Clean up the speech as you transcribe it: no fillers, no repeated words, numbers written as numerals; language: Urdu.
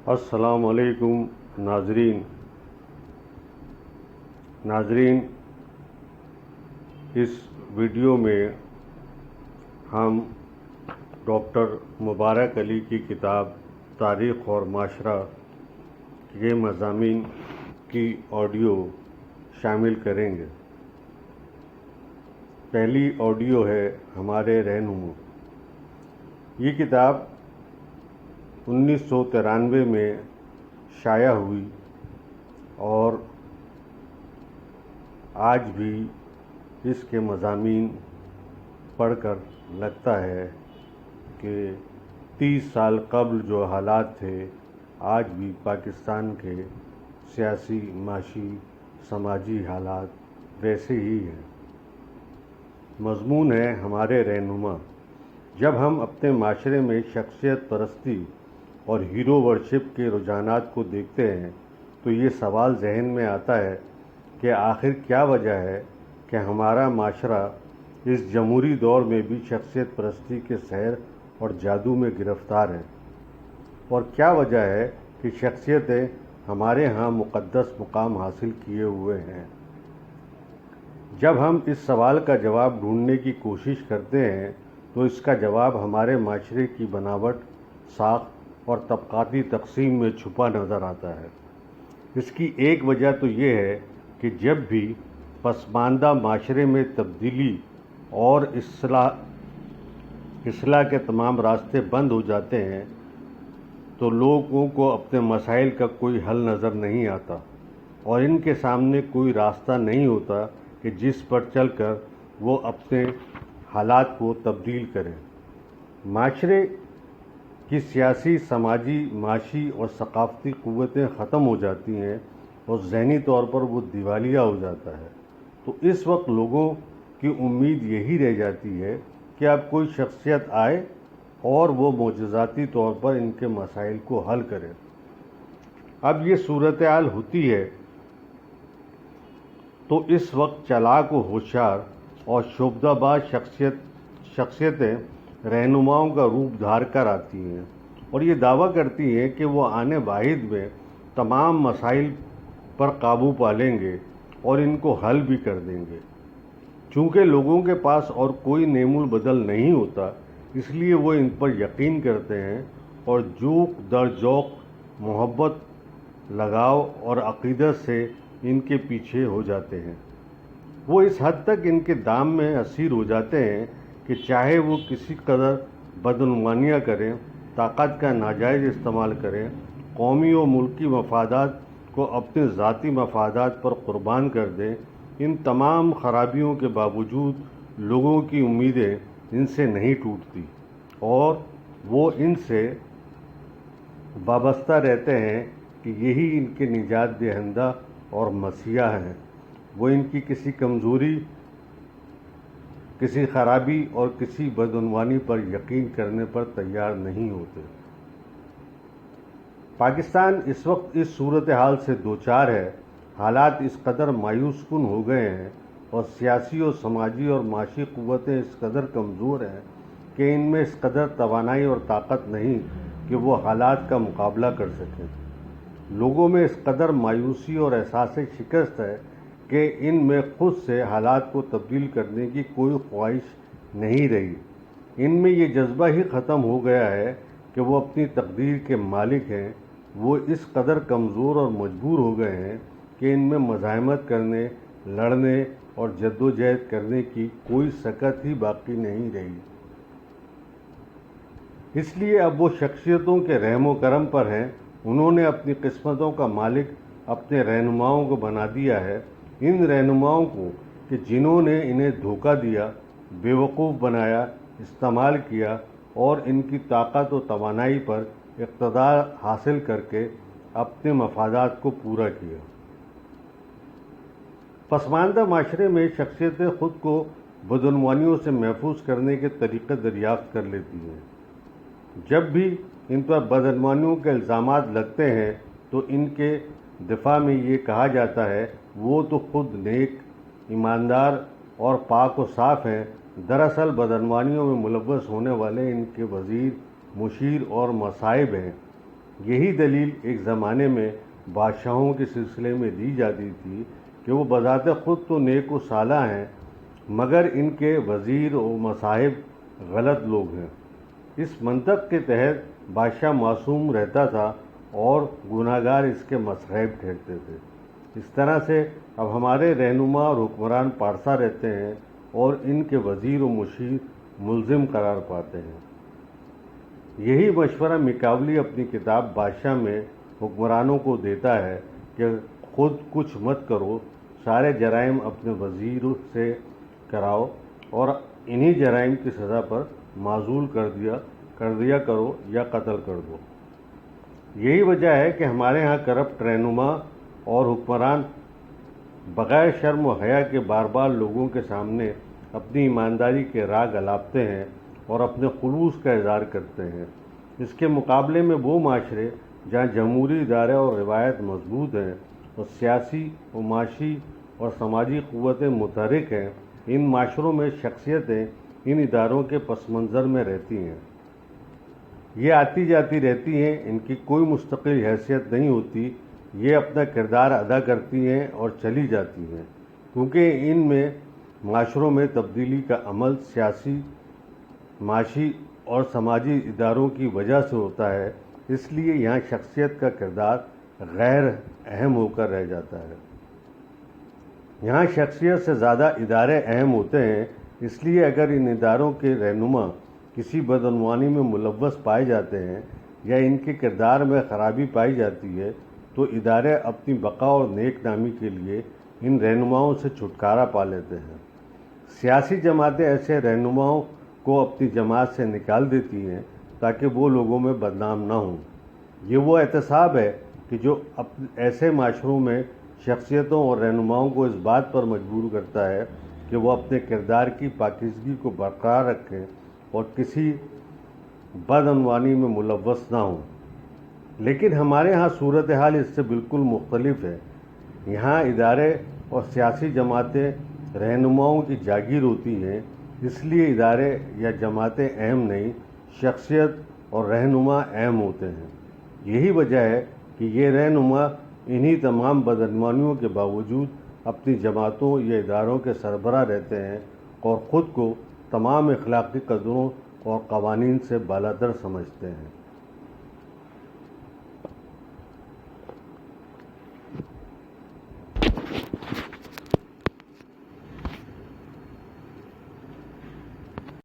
السلام علیکم ناظرین، اس ویڈیو میں ہم ڈاکٹر مبارک علی کی کتاب تاریخ اور معاشرہ کے مضامین کی آڈیو شامل کریں گے۔ پہلی آڈیو ہے ہمارے رہنما۔ یہ کتاب 1993 میں شائع ہوئی اور آج بھی اس کے مضامین پڑھ کر لگتا ہے کہ 30 سال قبل جو حالات تھے آج بھی پاکستان کے سیاسی، معاشی، سماجی حالات ویسے ہی ہیں۔ مضمون ہے ہمارے رہنما۔ جب ہم اپنے معاشرے میں شخصیت پرستی اور ہیرو ورشپ کے رجحانات کو دیکھتے ہیں تو یہ سوال ذہن میں آتا ہے کہ آخر کیا وجہ ہے کہ ہمارا معاشرہ اس جمہوری دور میں بھی شخصیت پرستی کے سحر اور جادو میں گرفتار ہے، اور کیا وجہ ہے کہ شخصیتیں ہمارے ہاں مقدس مقام حاصل کیے ہوئے ہیں۔ جب ہم اس سوال کا جواب ڈھونڈنے کی کوشش کرتے ہیں تو اس کا جواب ہمارے معاشرے کی بناوٹ، ساخت اور طبقاتی تقسیم میں چھپا نظر آتا ہے۔ اس کی ایک وجہ تو یہ ہے کہ جب بھی پسماندہ معاشرے میں تبدیلی اور اصلاح کے تمام راستے بند ہو جاتے ہیں تو لوگوں کو اپنے مسائل کا کوئی حل نظر نہیں آتا اور ان کے سامنے کوئی راستہ نہیں ہوتا کہ جس پر چل کر وہ اپنے حالات کو تبدیل کریں۔ معاشرے کی سیاسی، سماجی، معاشی اور ثقافتی قوتیں ختم ہو جاتی ہیں اور ذہنی طور پر وہ دیوالیہ ہو جاتا ہے، تو اس وقت لوگوں کی امید یہی رہ جاتی ہے کہ اب کوئی شخصیت آئے اور وہ معجزاتی طور پر ان کے مسائل کو حل کرے۔ اب یہ صورتحال ہوتی ہے تو اس وقت چالاک و ہوشیار اور شعبدہ باز شخصیتیں رہنماؤں کا روپ دھار کر آتی ہیں اور یہ دعویٰ کرتی ہیں کہ وہ آنے واحد میں تمام مسائل پر قابو پا لیں گے اور ان کو حل بھی کر دیں گے۔ چونکہ لوگوں کے پاس اور کوئی نعم البدل نہیں ہوتا، اس لیے وہ ان پر یقین کرتے ہیں اور جوق در جوق، محبت، لگاؤ اور عقیدت سے ان کے پیچھے ہو جاتے ہیں۔ وہ اس حد تک ان کے دام میں اسیر ہو جاتے ہیں کہ چاہے وہ کسی قدر بدعنوانیاں کریں، طاقت کا ناجائز استعمال کریں، قومی و ملکی مفادات کو اپنے ذاتی مفادات پر قربان کر دیں، ان تمام خرابیوں کے باوجود لوگوں کی امیدیں ان سے نہیں ٹوٹتی اور وہ ان سے وابستہ رہتے ہیں کہ یہی ان کے نجات دہندہ اور مسیحا ہیں۔ وہ ان کی کسی کمزوری، کسی خرابی اور کسی بدعنوانی پر یقین کرنے پر تیار نہیں ہوتے۔ پاکستان اس وقت اس صورتحال سے دوچار ہے۔ حالات اس قدر مایوس کن ہو گئے ہیں اور سیاسی اور سماجی اور معاشی قوتیں اس قدر کمزور ہیں کہ ان میں اس قدر توانائی اور طاقت نہیں کہ وہ حالات کا مقابلہ کر سکیں۔ لوگوں میں اس قدر مایوسی اور احساس شکست ہے کہ ان میں خود سے حالات کو تبدیل کرنے کی کوئی خواہش نہیں رہی۔ ان میں یہ جذبہ ہی ختم ہو گیا ہے کہ وہ اپنی تقدیر کے مالک ہیں۔ وہ اس قدر کمزور اور مجبور ہو گئے ہیں کہ ان میں مزاحمت کرنے، لڑنے اور جدوجہد کرنے کی کوئی سکت ہی باقی نہیں رہی۔ اس لیے اب وہ شخصیتوں کے رحم و کرم پر ہیں۔ انہوں نے اپنی قسمتوں کا مالک اپنے رہنماؤں کو بنا دیا ہے، ان رہنماؤں کو کہ جنہوں نے انہیں دھوکہ دیا، بیوقوف بنایا، استعمال کیا اور ان کی طاقت و توانائی پر اقتدار حاصل کر کے اپنے مفادات کو پورا کیا۔ پسماندہ معاشرے میں شخصیتیں خود کو بدعنوانیوں سے محفوظ کرنے کے طریقے دریافت کر لیتی ہیں۔ جب بھی ان پر بدعنوانیوں کے الزامات لگتے ہیں تو ان کے دفاع میں یہ کہا جاتا ہے وہ تو خود نیک، ایماندار اور پاک و صاف ہیں، دراصل بدعنوانیوں میں ملوث ہونے والے ان کے وزیر، مشیر اور مصائب ہیں۔ یہی دلیل ایک زمانے میں بادشاہوں کے سلسلے میں دی جاتی تھی کہ وہ بذات خود تو نیک و صالح ہیں، مگر ان کے وزیر و مصاحب غلط لوگ ہیں۔ اس منطق کے تحت بادشاہ معصوم رہتا تھا اور گناہگار اس کے مصاحب ٹھہرتے تھے۔ اس طرح سے اب ہمارے رہنما اور حکمران پارسا رہتے ہیں اور ان کے وزیر و مشیر ملزم قرار پاتے ہیں۔ یہی مشورہ میکاولی اپنی کتاب بادشاہ میں حکمرانوں کو دیتا ہے کہ خود کچھ مت کرو، سارے جرائم اپنے وزیر سے کراؤ اور انہی جرائم کی سزا پر معزول کر دیا کرو یا قتل کر دو۔ یہی وجہ ہے کہ ہمارے ہاں کرپٹ رہنما اور حکمران بغیر شرم و حیا کے بار بار لوگوں کے سامنے اپنی ایمانداری کے راگ الاپتے ہیں اور اپنے خلوص کا اظہار کرتے ہیں۔ اس کے مقابلے میں وہ معاشرے جہاں جمہوری ادارے اور روایت مضبوط ہیں اور سیاسی و معاشی اور سماجی قوتیں متحرک ہیں، ان معاشروں میں شخصیتیں ان اداروں کے پس منظر میں رہتی ہیں۔ یہ آتی جاتی رہتی ہیں، ان کی کوئی مستقل حیثیت نہیں ہوتی، یہ اپنا کردار ادا کرتی ہیں اور چلی جاتی ہیں۔ کیونکہ ان میں معاشروں میں تبدیلی کا عمل سیاسی، معاشی اور سماجی اداروں کی وجہ سے ہوتا ہے، اس لیے یہاں شخصیت کا کردار غیر اہم ہو کر رہ جاتا ہے۔ یہاں شخصیت سے زیادہ ادارے اہم ہوتے ہیں، اس لیے اگر ان اداروں کے رہنما کسی بدعنوانی میں ملوث پائے جاتے ہیں یا ان کے کردار میں خرابی پائی جاتی ہے تو ادارے اپنی بقا اور نیک نامی کے لیے ان رہنماؤں سے چھٹکارا پا لیتے ہیں۔ سیاسی جماعتیں ایسے رہنماؤں کو اپنی جماعت سے نکال دیتی ہیں تاکہ وہ لوگوں میں بدنام نہ ہوں۔ یہ وہ احتساب ہے کہ جو ایسے معاشروں میں شخصیتوں اور رہنماؤں کو اس بات پر مجبور کرتا ہے کہ وہ اپنے کردار کی پاکیزگی کو برقرار رکھیں اور کسی بدعنوانی میں ملوث نہ ہوں۔ لیکن ہمارے ہاں صورتحال اس سے بالکل مختلف ہے۔ یہاں ادارے اور سیاسی جماعتیں رہنماؤں کی جاگیر ہوتی ہیں، اس لیے ادارے یا جماعتیں اہم نہیں، شخصیت اور رہنما اہم ہوتے ہیں۔ یہی وجہ ہے کہ یہ رہنما انہی تمام بدعنوانیوں کے باوجود اپنی جماعتوں یا اداروں کے سربراہ رہتے ہیں اور خود کو تمام اخلاقی قدروں اور قوانین سے بالاتر سمجھتے ہیں۔